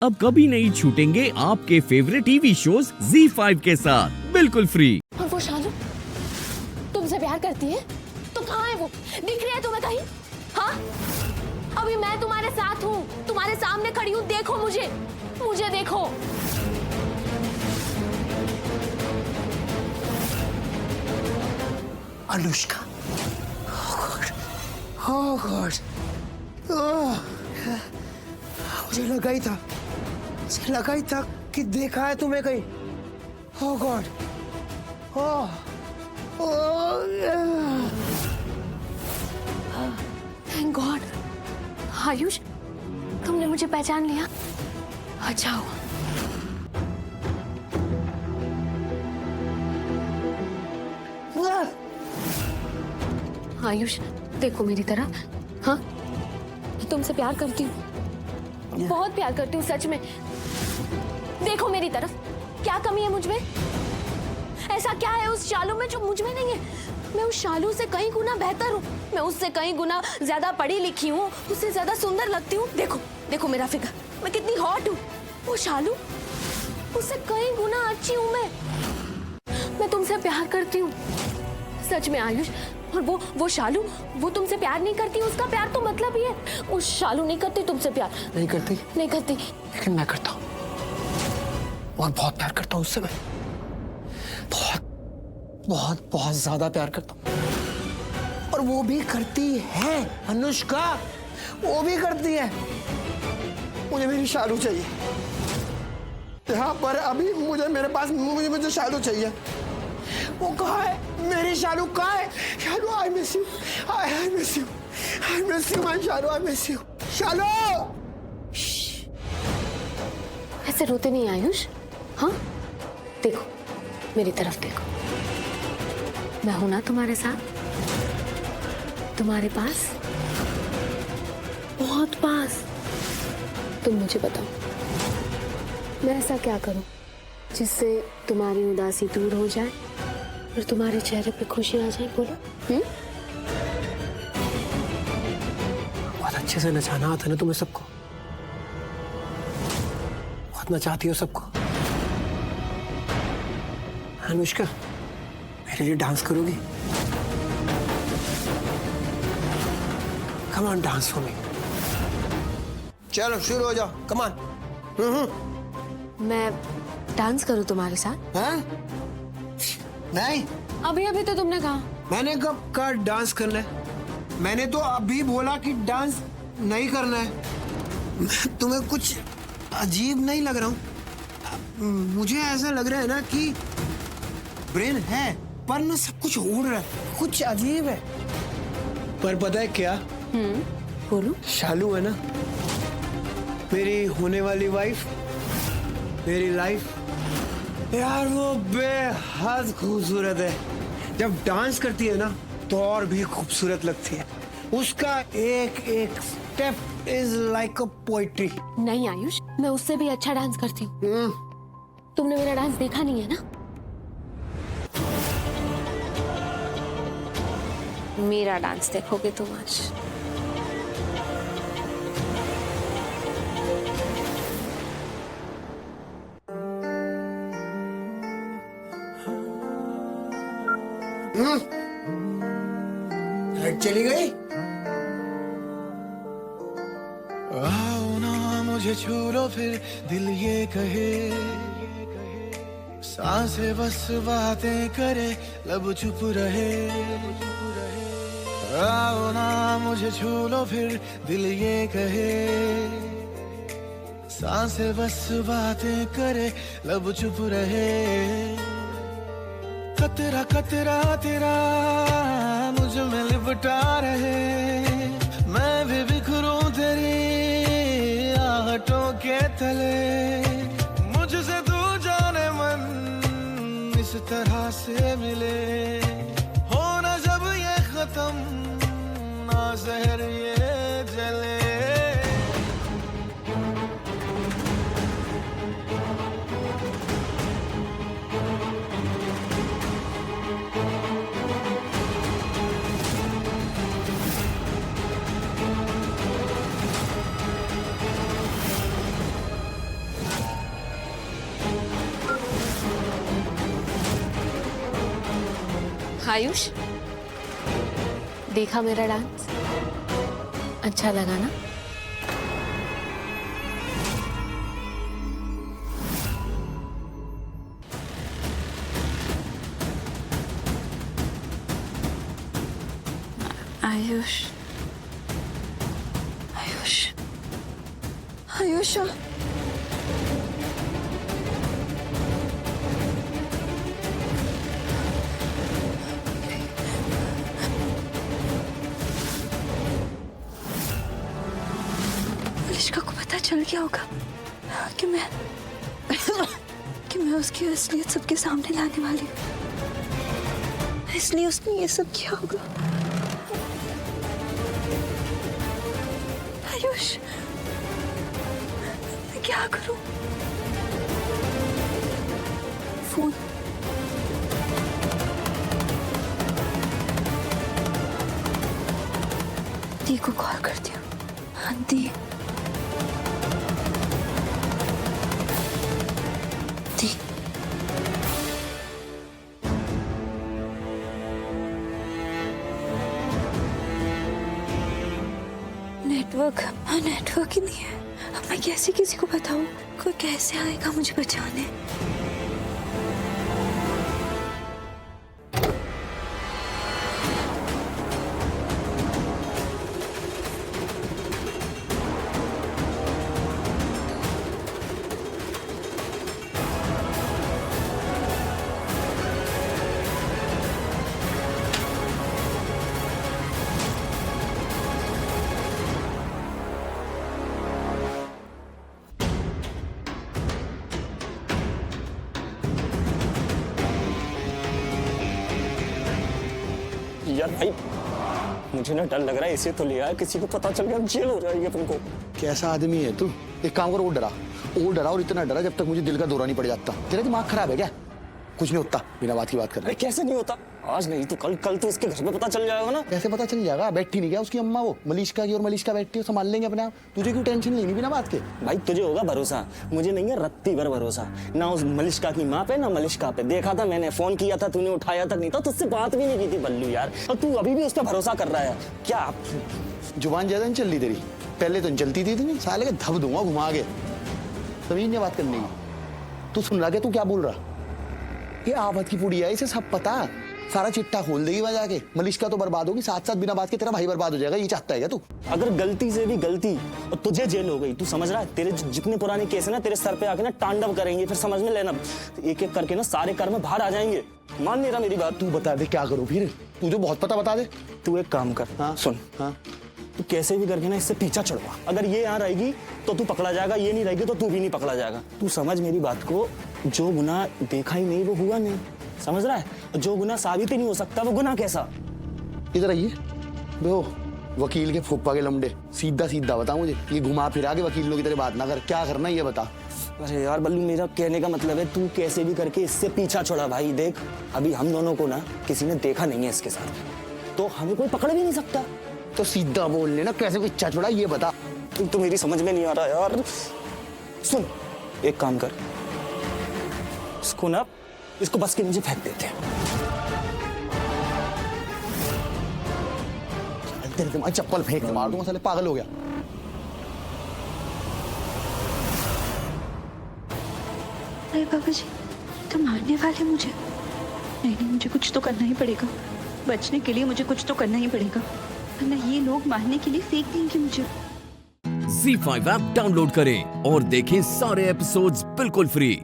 अब कभी नहीं छूटेंगे आपके फेवरेट टीवी शोज ZEE5 के साथ बिल्कुल फ्री। और वो शालू तुमसे प्यार करती है तो कहाँ है वो? दिख रही है तुम्हें कहीं? हाँ, अभी मैं तुम्हारे साथ हूँ, तुम्हारे सामने खड़ी हूँ, देखो मुझे, मुझे देखो। अनुष्का, oh God, मुझे लगा ही था कि देखा है तुम्हें कहीं। Oh God, thank God, Ayush तुमने मुझे पहचान लिया, अच्छा हुआ। आयुष देखो मेरी तरफ, हाँ तुमसे प्यार करती हूँ, बहुत प्यार करती हूँ सच में। देखो मेरी तरफ, क्या कमी है मुझ में? ऐसा क्या है उस शालू में जो मुझ में नहीं है? मैं उस शालू से कई गुना बेहतर हूँ, मैं उससे कई गुना ज्यादा पढ़ी लिखी हूँ, उससे ज्यादा सुंदर लगती हूँ। देखो देखो मेरा फिगर, मैं कितनी हॉट हूँ। वो शालू, उससे कई गुना अच्छी हूँ मैं तुमसे प्यार करती हूँ सच में आयुष। और वो शालू, वो तुमसे प्यार नहीं करती, उसका प्यार तो मतलब ही है। वो शालू नहीं करती तुमसे प्यार। नहीं करती, लेकिन मैं करता हूँ, और बहुत प्यार करता हूँ उससे। मैं बहुत ज्यादा प्यार करता हूँ, और वो भी करती है अनुष्का, वो भी करती है। मुझे मेरी शालू चाहिए यहाँ पर अभी, मुझे शालू चाहिए। वो कहाँ है? मेरी शालू कहाँ है? Shalu, I miss you, I miss you, I miss you my Shalu, I miss you Shalu. ऐसे रोते नहीं आयुष, हाँ देखो मेरी तरफ देखो, मैं हूं ना तुम्हारे साथ, तुम्हारे पास, बहुत पास। तुम मुझे बताओ, मैं ऐसा क्या करूं जिससे तुम्हारी उदासी दूर हो जाए और तुम्हारे चेहरे पे खुशी आ जाए? बोलो। बहुत अच्छे से नचाना आता है ना तुम्हें सबको, बहुत नचाती हो सबको। अनुष्का, मेरे लिए डांस करोगी? Come on, dance for me. चलो शुरू हो जाओ, कम ऑन। मैं डांस करूं तुम्हारे साथ? हाँ? नहीं, अभी तो तुमने कहा। मैंने कब कहा डांस करना है? मैंने तो अभी बोला कि डांस नहीं करना है। तुम्हें कुछ अजीब नहीं लग रहा हूँ? मुझे ऐसा लग रहा है ना कि ब्रेन है पर ना सब कुछ उड़ रहा है, कुछ अजीब है। पर पता है क्या? बोलो। शालू है ना, मेरी होने वाली वाइफ, मेरी लाइफ यार, वो बेहद खूबसूरत है। जब डांस करती है ना तो और भी खूबसूरत लगती है। उसका एक एक step is like a poetry. नहीं आयुष, मैं उससे भी अच्छा डांस करती हूँ। तुमने मेरा डांस देखा नहीं है ना? मेरा डांस देखोगे तुम आज। लाइट चली गई। आओ ना मुझे छू लो फिर दिल ये कहे, सांसें बस बातें करे लब चुप रहे। आओ ना मुझे छू लो फिर दिल ये कहे, सांसें बस बातें करे लब चुप रहे। खतरा खतरा तेरा मुझ में लिपटा रहे, मैं भी बिखरूं तेरी आहटों के तले। मुझसे तू जाने मन इस तरह से मिले, हो ना जब ये खत्म ना जहर ये जले। आयुष, देखा मेरा डांस? अच्छा लगा ना? आयुष, आयुष, आयुष, मलिष्का को पता चल गया होगा कि मैं उसकी असलियत सबके सामने लाने वाली हूँ, इसलिए उसने ये सब किया होगा। आयुष, मैं क्या करूं? फोन दी को कॉल करती हूँ। हाँ दी, दी, नेटवर्क ही नहीं है। अब मैं कैसे किसी को बताऊं? कोई कैसे आएगा मुझे बचाने? यार भाई, मुझे ना डर लग रहा है, इसे तो ले आया, किसी को पता चल गया जेल हो जाएगी अपन को। कैसा आदमी है तू? एक काम कर, वो डरा और इतना डरा जब तक मुझे दिल का दौरा नहीं पड़ जाता। तेरा दिमाग खराब है क्या? कुछ नहीं होता, बिना बात की बात कर रहे। कैसे नहीं होता? आज नहीं तो कल तो इसके घर पे पता चल जाएगा ना। कैसे पता चल जाएगा? बैठी नहीं क्या उसकी अम्मा, वो मलिष्का की, और मलिष्का बैठी है, संभाल लेंगे अपने आप। तुझे क्यों टेंशन लेनी बिना बात के? भाई तुझे होगा भरोसा, मुझे नहीं है रत्ती भर भरोसा, ना उस मलिष्का की माँ पे ना मलिष्का पे। देखा था मैंने, फोन किया था, तूने उठाया तक नहीं था, तुझसे बात भी नहीं की थी बल्लू यार, और तू अभी भी उस पर भरोसा कर रहा है क्या? जुबान ज्यादा नहीं चल रही तेरी, पहले तो चलती थी इतनी, साले के धब दूंगा घुमा के। तभी नहीं बात करने की। तू सुन रहा क्या? तू क्या बोल रहा? ये आफत की पुड़ी है, इसे सब पता। सारा चिट्ठा खोल देगी वजह के। मलिष्का तो बर्बाद होगी, साथ साथ बिना बात के तेरा भाई बर्बाद हो जाएगा। ये चाहता है क्या तू? अगर गलती से भी गलती और तुझे जेल हो गई, तू समझ रहा है? तेरे जितने पुराने केस है ना, तेरे सर पे आके ना तांडव करेंगे, फिर समझ में लेना, एक एक करके ना सारे कर्म बाहर आ जाएंगे। मान नहीं रहा मेरी बात? तू बता दे क्या करूं फिर? तुझे बहुत पता, बता दे। तू एक काम कर, हाँ सुन, हाँ, तू कैसे भी करके ना इससे पीछा छुड़वा। अगर ये यहाँ रहेगी तो तू पकड़ा जाएगा, ये नहीं रहेगी तो तू भी नहीं पकड़ा जाएगा। तू समझ मेरी बात को, जो गुनाह देखा ही नहीं वो हुआ नहीं, समझ रहा है? जो गुनाह साबित ही नहीं हो सकता वो गुनाह कैसा? इधर आइए। देखो, वकील के फूफा के लमडे, सीधा सीधा बता मुझे, ये घुमा फिरा के वकीलों की तरह बात ना कर। क्या करना ये बता। अरे यार बल्लू, मेरा कहने का मतलब है तू कैसे भी करके इससे पीछा छोड़ा भाई। देख, अभी हम दोनों को ना किसी ने देखा नहीं है इसके साथ, तो हमें कोई पकड़ भी नहीं सकता। तो सीधा बोल लेना, कैसे पीछा छोड़ा ये बता। तो मेरी समझ में नहीं आ रहा यार। सुन, एक काम कर, इसको ना, इसको बस के नीचे फेंक देते हैं। तेरे दिमाग चप्पल फेंक के मार दूंगा, साले पागल हो गया। अरे बाबा जी, तो मारने वाले मुझे? नहीं, मुझे कुछ तो करना ही पड़ेगा। बचने के लिए मुझे कुछ तो करना ही पड़ेगा, वरना ये लोग मारने के लिए फेंक देंगे मुझे। Z5 ऐप डाउनलोड करें और देखें सारे एपिसोड्स बिल्कुल फ्री।